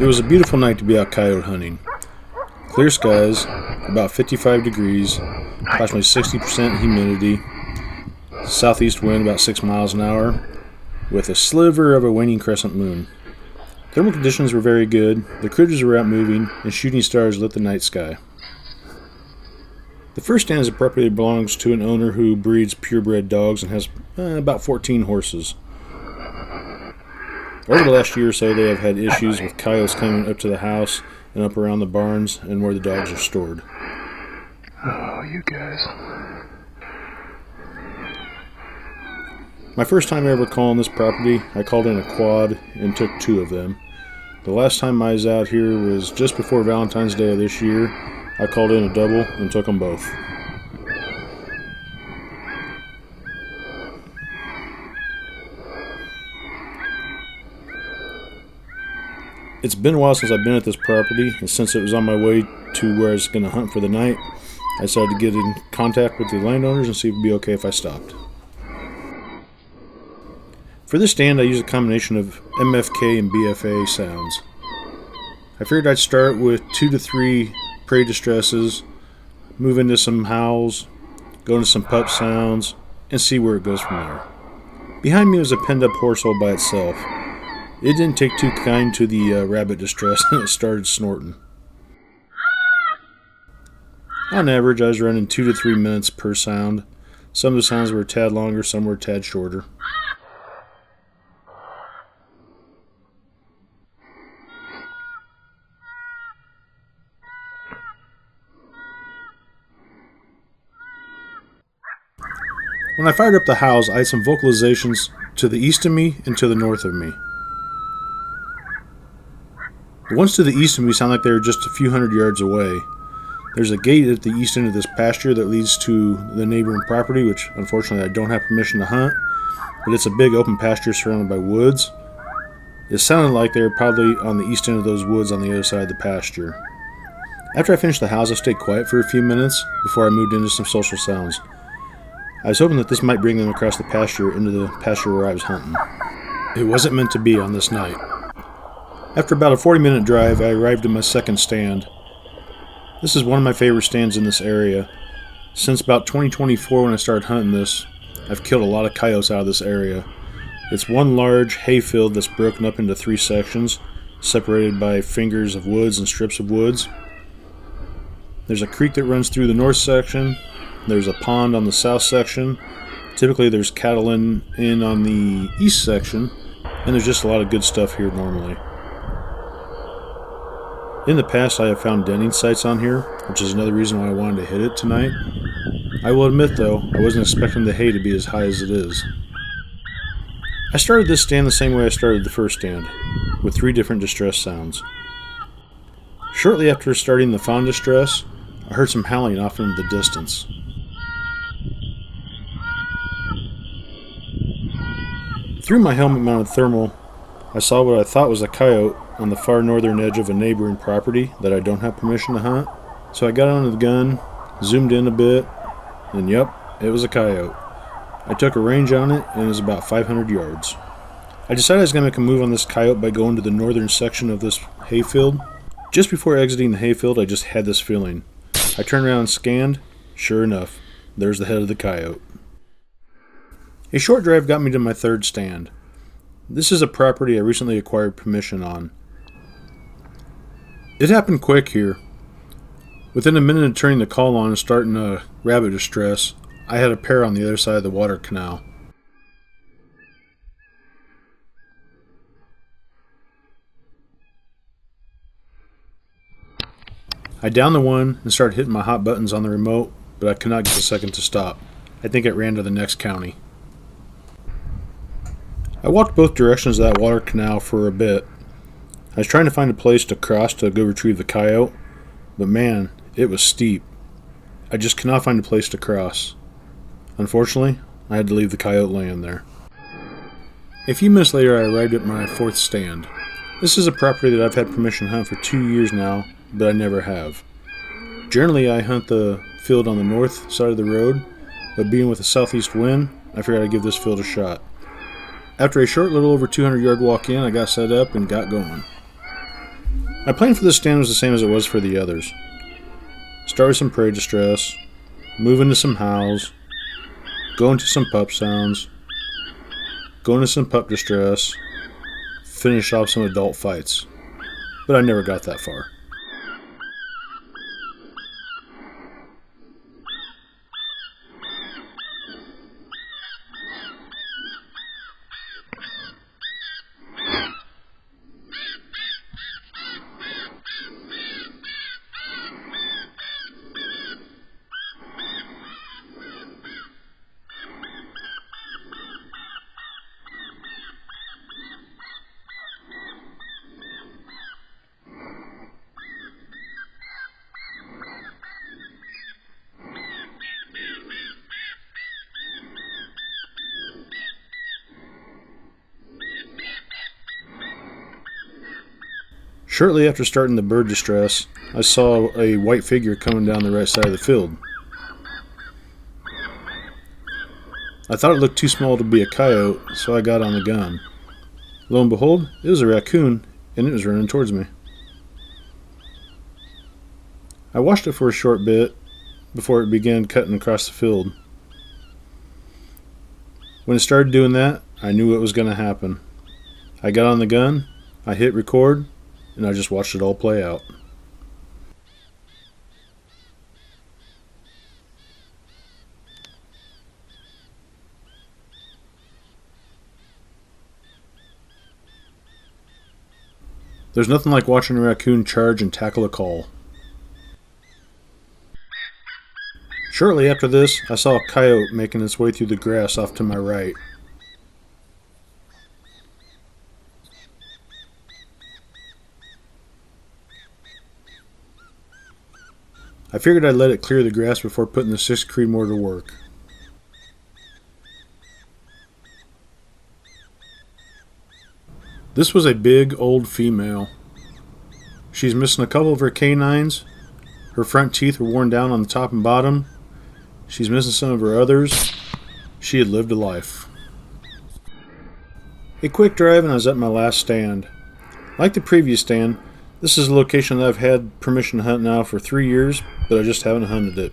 It was a beautiful night to be out coyote hunting. Clear skies, about 55 degrees, approximately 60% humidity, southeast wind about 6 miles an hour, with a sliver of a waning crescent moon. Thermal conditions were very good, the critters were out moving, and shooting stars lit the night sky. The first stand is a property that belongs to an owner who breeds purebred dogs and has about 14 horses. Over the last year or so, they have had issues with coyotes coming up to the house and up around the barns and where the dogs are stored. Oh, you guys. My first time ever calling this property, I called in a quad and took 2 of them. The last time I was out here was just before Valentine's Day of this year. I called in a double and took them both. It's been a while since I've been at this property, and since it was on my way to where I was going to hunt for the night, I decided to get in contact with the landowners and see if it would be okay if I stopped. For this stand, I use a combination of MFK and BFA sounds. I figured I'd start with 2 to 3 prey distresses, move into some howls, go into some pup sounds, and see where it goes from there. Behind me was a penned up horse all by itself. It didn't take too kind to the rabbit distress and it started snorting. On average, I was running 2 to 3 minutes per sound. Some of the sounds were a tad longer, some were a tad shorter. When I fired up the howls, I had some vocalizations to the east of me and to the north of me. The ones to the east of me sound like they were just a few hundred yards away. There's a gate at the east end of this pasture that leads to the neighboring property, which unfortunately I don't have permission to hunt, but it's a big open pasture surrounded by woods. It sounded like they were probably on the east end of those woods on the other side of the pasture. After I finished the howls, I stayed quiet for a few minutes before I moved into some social sounds. I was hoping that this might bring them across the pasture into the pasture where I was hunting. It wasn't meant to be on this night. After about a 40-minute drive, I arrived at my second stand. This is one of my favorite stands in this area. Since about 2024 when I started hunting this, I've killed a lot of coyotes out of this area. It's one large hayfield that's broken up into 3 sections, separated by fingers of woods and strips of woods. There's a creek that runs through the north section. There's a pond on the south section. Typically there's cattle in on the east section, and there's just a lot of good stuff here normally. In the past I have found denning sites on here, which is another reason why I wanted to hit it tonight. I will admit though, I wasn't expecting the hay to be as high as it is. I started this stand the same way I started the first stand, with 3 different distress sounds. Shortly after starting the fawn distress, I heard some howling off into the distance. Through my helmet-mounted thermal, I saw what I thought was a coyote on the far northern edge of a neighboring property that I don't have permission to hunt. So I got onto the gun, zoomed in a bit, and yep, it was a coyote. I took a range on it, and it was about 500 yards. I decided I was going to make a move on this coyote by going to the northern section of this hayfield. Just before exiting the hayfield, I just had this feeling. I turned around and scanned. Sure enough, there's the head of the coyote. A short drive got me to my third stand. This is a property I recently acquired permission on. It happened quick here. Within a minute of turning the call on and starting a rabbit distress, I had a pair on the other side of the water canal. I downed the one and started hitting my hot buttons on the remote, but I could not get the second to stop. I think it ran to the next county. I walked both directions of that water canal for a bit. I was trying to find a place to cross to go retrieve the coyote, but man, it was steep. I just could not find a place to cross. Unfortunately, I had to leave the coyote laying there. A few minutes later, I arrived at my 4th stand. This is a property that I've had permission to hunt for 2 years now, but I never have. Generally, I hunt the field on the north side of the road, but being with a southeast wind, I figured I'd give this field a shot. After a short little over 200 yard walk in, I got set up and got going. My plan for this stand was the same as it was for the others. Start with some prey distress, move into some howls, go into some pup sounds, go into some pup distress, finish off some adult fights. But I never got that far. Shortly after starting the bird distress, I saw a white figure coming down the right side of the field. I thought it looked too small to be a coyote, so I got on the gun. Lo and behold, it was a raccoon, and it was running towards me. I watched it for a short bit before it began cutting across the field. When it started doing that, I knew what was going to happen. I got on the gun, I hit record, and I just watched it all play out. There's nothing like watching a raccoon charge and tackle a call. Shortly after this, I saw a coyote making its way through the grass off to my right. I figured I'd let it clear the grass before putting the 6 Creedmoor to work. This was a big old female. She's missing a couple of her canines. Her front teeth were worn down on the top and bottom. She's missing some of her others. She had lived a life. A quick drive and I was at my last stand. Like the previous stand, this is a location that I've had permission to hunt now for 3 years, but I just haven't hunted it.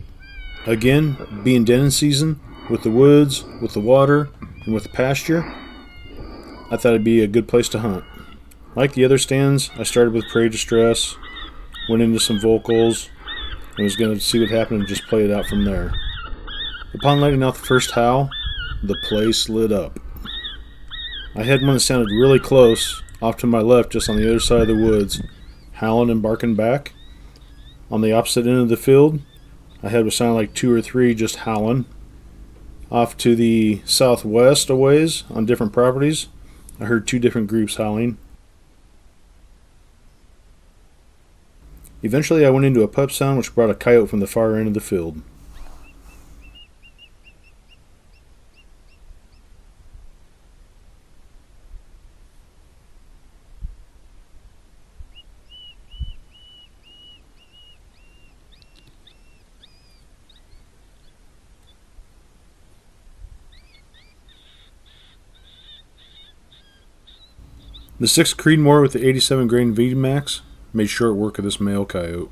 Again, being denning season, with the woods, with the water, and with the pasture, I thought it'd be a good place to hunt. Like the other stands, I started with prey distress, went into some vocals, and was going to see what happened and just play it out from there. Upon letting out the first howl, the place lit up. I had one that sounded really close, off to my left, just on the other side of the woods, howling and barking back. On the opposite end of the field, I had what sounded like 2 or 3 just howling. Off to the southwest a ways, on different properties, I heard 2 different groups howling. Eventually I went into a pup sound which brought a coyote from the far end of the field. The 6 Creedmoor with the 87 grain VMAX made short work of this male coyote.